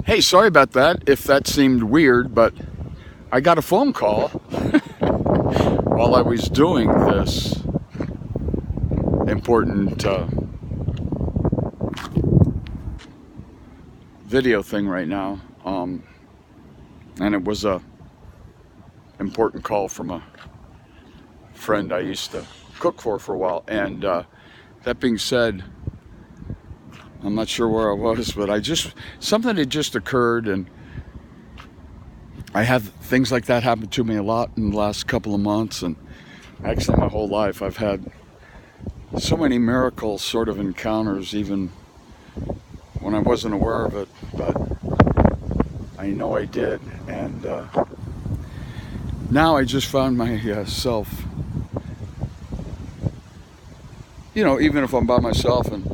Hey, sorry about that if that seemed weird, but I got a phone call while I was doing this important video thing right now. And it was a important call from a friend I used to cook for a while. And that being said, I'm not sure where I was, but something had just occurred, and I have things like that happen to me a lot in the last couple of months, and actually my whole life. I've had so many miracle sort of encounters, even when I wasn't aware of it, but I know I did. And now I just found myself, even if I'm by myself, and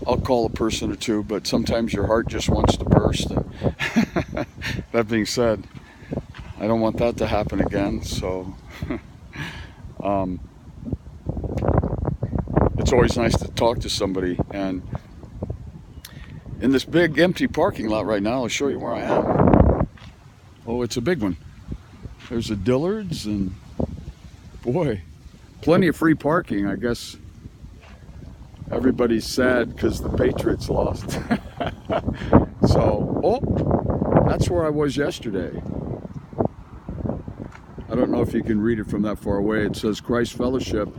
I'll call a person or two, but sometimes your heart just wants to burst. And that being said, I don't want that to happen again. So it's always nice to talk to somebody. And in this big empty parking lot right now, I'll show you where I am. Oh, it's a big one. There's a Dillard's, and boy, plenty of free parking. I guess everybody's sad because the Patriots lost. So, that's where I was yesterday. I don't know if you can read it from that far away. It says Christ Fellowship.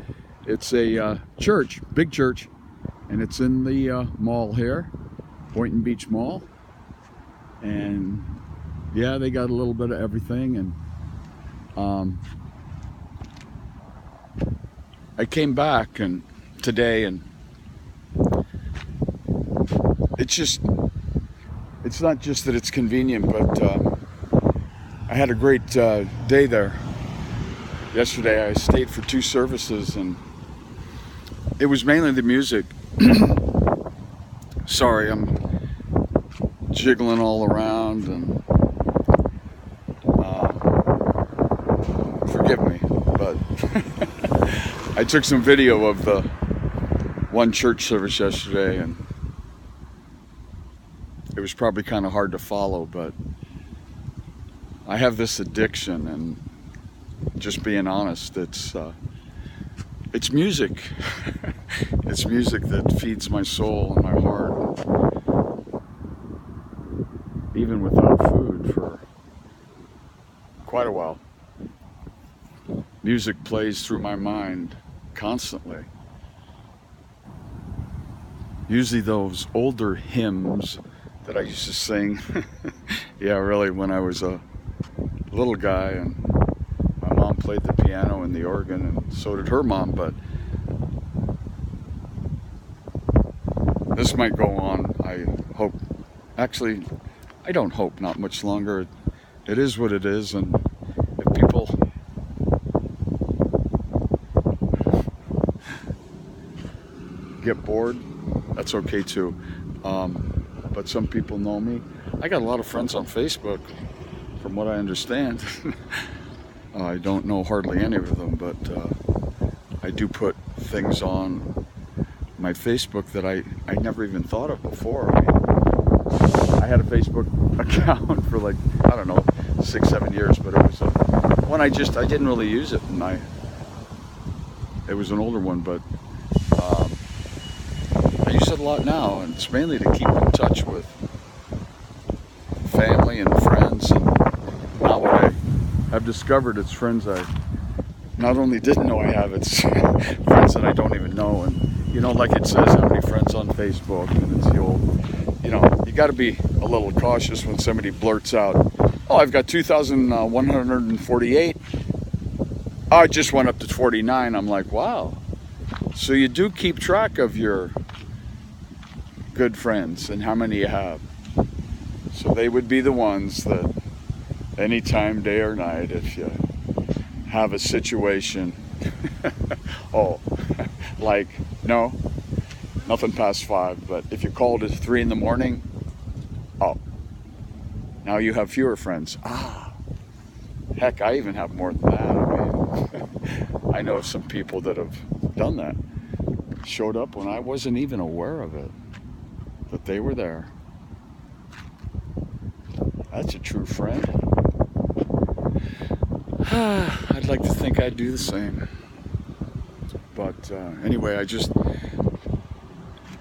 It's a church, big church, and it's in the mall here, Boynton Beach Mall. And yeah, they got a little bit of everything. And I came back today, and it's not just that it's convenient, but I had a great day there. Yesterday I stayed for 2 services, and it was mainly the music. Sorry, I'm jiggling all around, and forgive me, but I took some video of the one church service yesterday, and it was probably kind of hard to follow, but I have this addiction, and just being honest, it's music. It's music that feeds my soul and my heart, even without food for quite a while. Music plays through my mind constantly. Usually those older hymns that I used to sing, yeah, really, when I was a little guy, and my mom played the piano and the organ, and so did her mom. But this might go on, I hope. Actually, I don't hope not much longer. It is what it is, and if people get bored, that's okay too. But some people know me. I got a lot of friends on Facebook, from what I understand. I don't know hardly any of them, but I do put things on my Facebook that I never even thought of before. I mean, I had a Facebook account for like, I don't know, 6-7 years, but it was one I didn't really use it, and it was an older one, but I use it a lot now, and it's mainly to keep in touch with family and friends, and not what I've discovered. It's friends I not only didn't know I have, it's friends that I don't even know. And like it says, how many friends on Facebook, and it's the old, you got to be a little cautious when somebody blurts out, oh, I've got 2,148. Oh, I just went up to 49. I'm like, wow. So you do keep track of your good friends and how many you have. So they would be the ones that anytime, day or night, if you have a situation, oh, like, no, nothing past 5, but if you called at 3 in the morning, oh, now you have fewer friends. Heck, I even have more than that. I mean, I know some people that have done that, showed up when I wasn't even aware of it, that they were there. That's a true friend. I'd like to think I'd do the same. But anyway,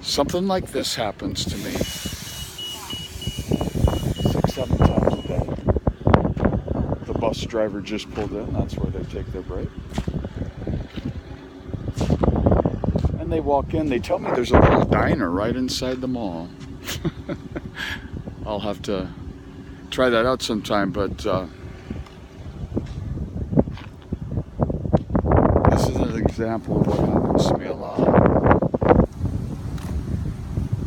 something like this happens to me 6-7 times a day. The bus driver just pulled in. That's where they take their break. And they walk in. They tell me there's a little diner right inside the mall. I'll have to try that out sometime, but this is an example of what happens to me a lot.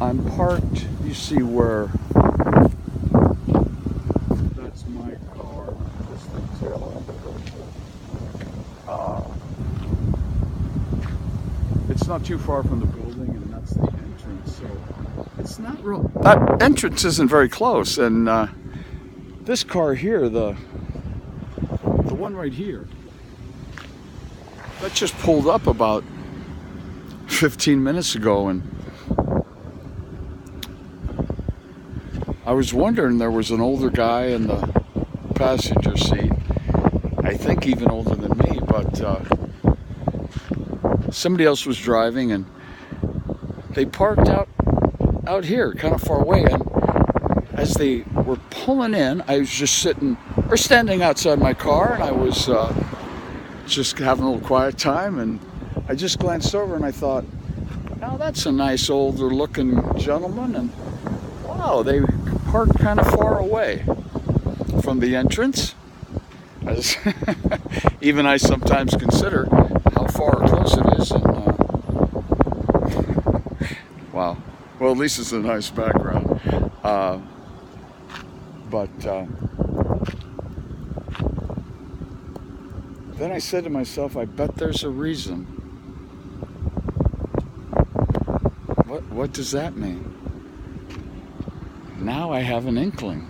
I'm parked, you see where that's my car, this thing's yellow. It's not too far from the building, and that's the entrance, so it's not real, that entrance isn't very close, and this car here, the one right here, that just pulled up about 15 minutes ago, and I was wondering, there was an older guy in the passenger seat, I think even older than me, but somebody else was driving, and they parked out here, kind of far away, and as they were pulling in, I was just standing outside my car, and I was just having a little quiet time, and I just glanced over and I thought, now that's a nice older looking gentleman, and wow, they parked kind of far away from the entrance. As even I sometimes consider how far or close it is, and wow, well, at least it's a nice background. But then I said to myself, I bet there's a reason. What does that mean? Now I have an inkling.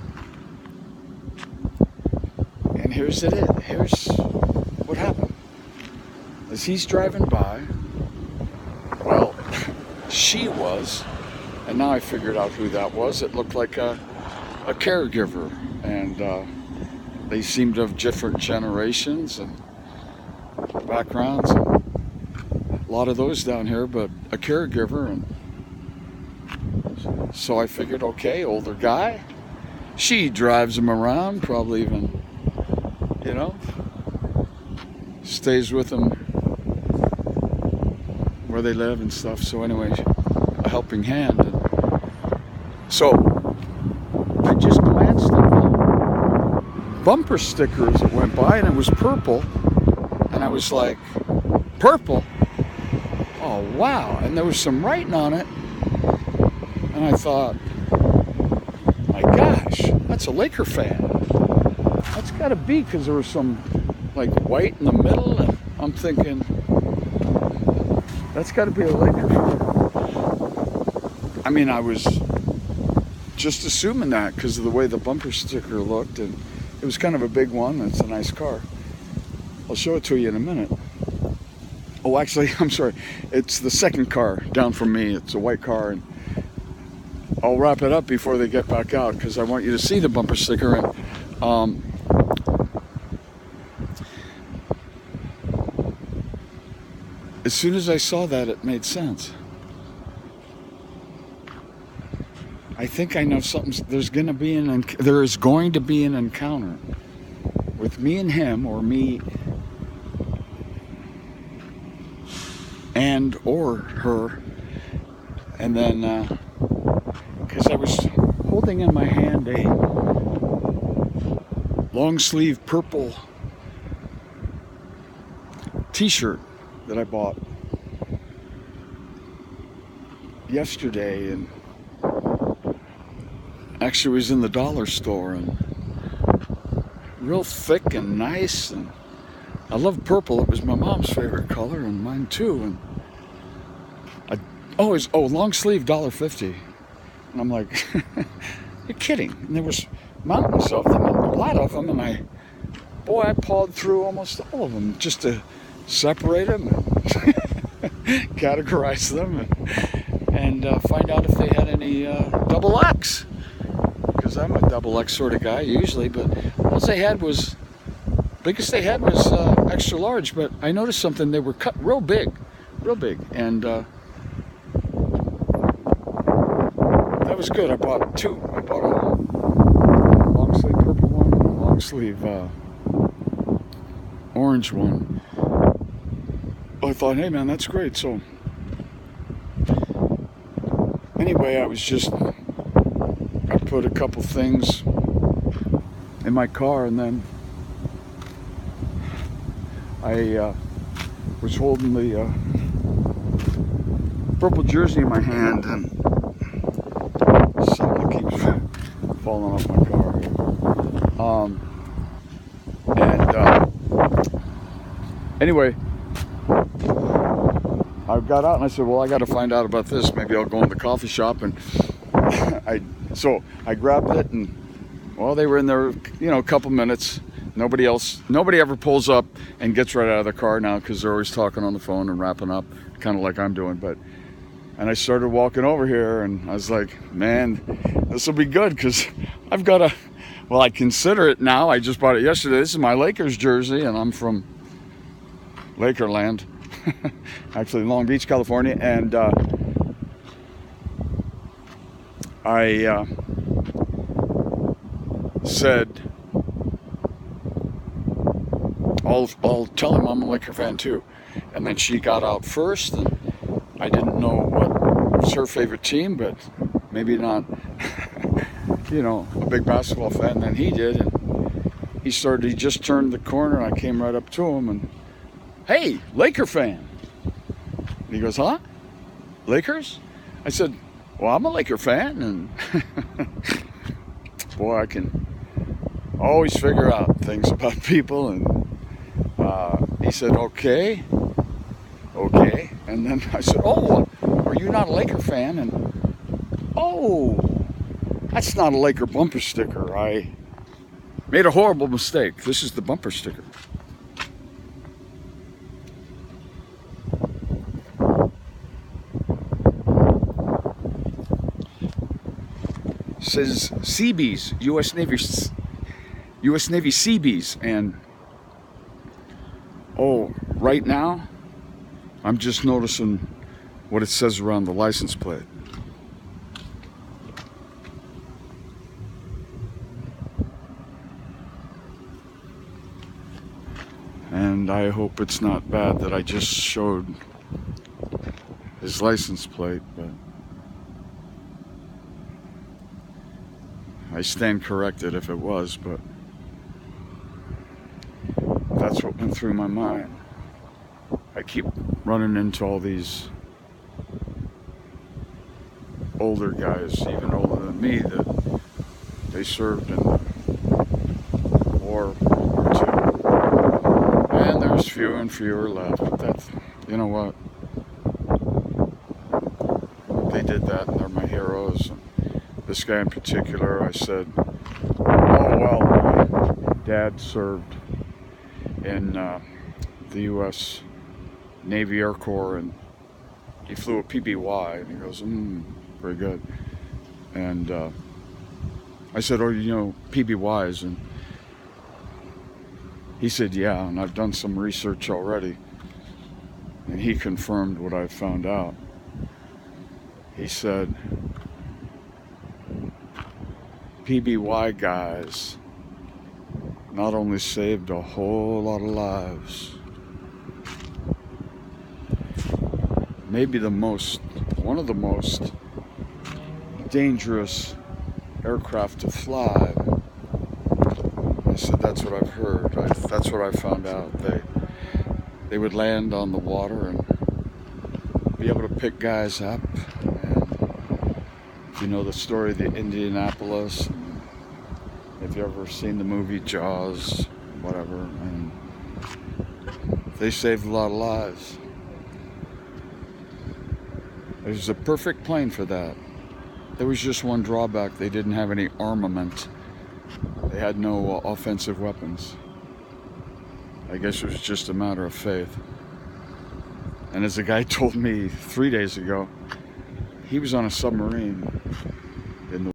And here's what happened. As he's driving by, well, she was, and now I figured out who that was. It looked like a caregiver, and they seemed to have different generations and backgrounds. A lot of those down here, but a caregiver, and so I figured, okay, older guy. She drives him around, probably even, stays with them where they live and stuff. So anyway, a helping hand. And so I just glanced at the bumper sticker as it went by, and it was purple. And I was like, purple? Oh, wow. And there was some writing on it. And I thought, my gosh, that's a Laker fan. That's got to be, because there was some like white in the middle, and I'm thinking, that's got to be a Laker fan. I mean, I was just assuming that because of the way the bumper sticker looked, and it was kind of a big one. It's a nice car. I'll show it to you in a minute. Oh, actually, I'm sorry. It's the second car down from me. It's a white car, and I'll wrap it up before they get back out because I want you to see the bumper sticker. And as soon as I saw that, it made sense. I think I know something. There is going to be an encounter with me and him, or me and or her, and then because I was holding in my hand a long sleeve purple t-shirt that I bought yesterday, and actually was in the dollar store, and real thick and nice, and I love purple. It was my mom's favorite color, and mine too. And long sleeve, $1.50. And I'm like, you're kidding. And there was mountains of them, and a lot of them, and I pawed through almost all of them just to separate them and categorize them, and find out if they had any double X. because I'm a double X sort of guy usually, but all they had was, biggest they had was extra large, but I noticed something, they were cut real big, and that was good. I bought two. I bought a long sleeve purple one and a long sleeve orange one. I thought, hey man, that's great. So anyway, I put a couple things in my car, and then I was holding the purple jersey in my hand, and something keeps falling off my car. Anyway, I got out and I said, well, I got to find out about this. Maybe I'll go in the coffee shop. And so I grabbed it, and well, they were in there, a couple minutes. Nobody ever pulls up and gets right out of the car now, because they're always talking on the phone and wrapping up, kind of like I'm doing. And I started walking over here, and I was like, man, this will be good, because I've got I consider it now. I just bought it yesterday. This is my Lakers jersey, and I'm from Lakerland, actually Long Beach, California, and I said, I'll tell him I'm a Laker fan too. And then she got out first, and I didn't know what was her favorite team, but maybe not, a big basketball fan than he did. And he just turned the corner, and I came right up to him, and hey, Laker fan. And he goes, huh? Lakers? I said, well, I'm a Laker fan, and boy, I can always figure out things about people. And he said, okay. And then I said, oh, are you not a Laker fan? And oh, that's not a Laker bumper sticker. I made a horrible mistake. This is the bumper sticker. It says Seabees, U.S. Navy Seabees, and right now I'm just noticing what it says around the license plate. And I hope it's not bad that I just showed his license plate, but I stand corrected if it was, but that's what went through my mind. I keep running into all these older guys, even older than me, that they served in World War II. And there's fewer and fewer left. That's, you know what? They did that, and they're my heroes. And this guy in particular, I said, oh, well, my dad served in the U.S. Navy Air Corps, and he flew a PBY, and he goes, very good. And I said, oh, you know PBYs? And he said, yeah, and I've done some research already. And he confirmed what I found out. He said, PBY guys not only saved a whole lot of lives, maybe one of the most dangerous aircraft to fly. I said, that's what I've heard. That's what I found out. They would land on the water and be able to pick guys up. And you know the story of the Indianapolis. If you've ever seen the movie Jaws, whatever, and they saved a lot of lives. It was a perfect plane for that. There was just one drawback. They didn't have any armament. They had no offensive weapons. I guess it was just a matter of faith. And as a guy told me 3 days ago, he was on a submarine in the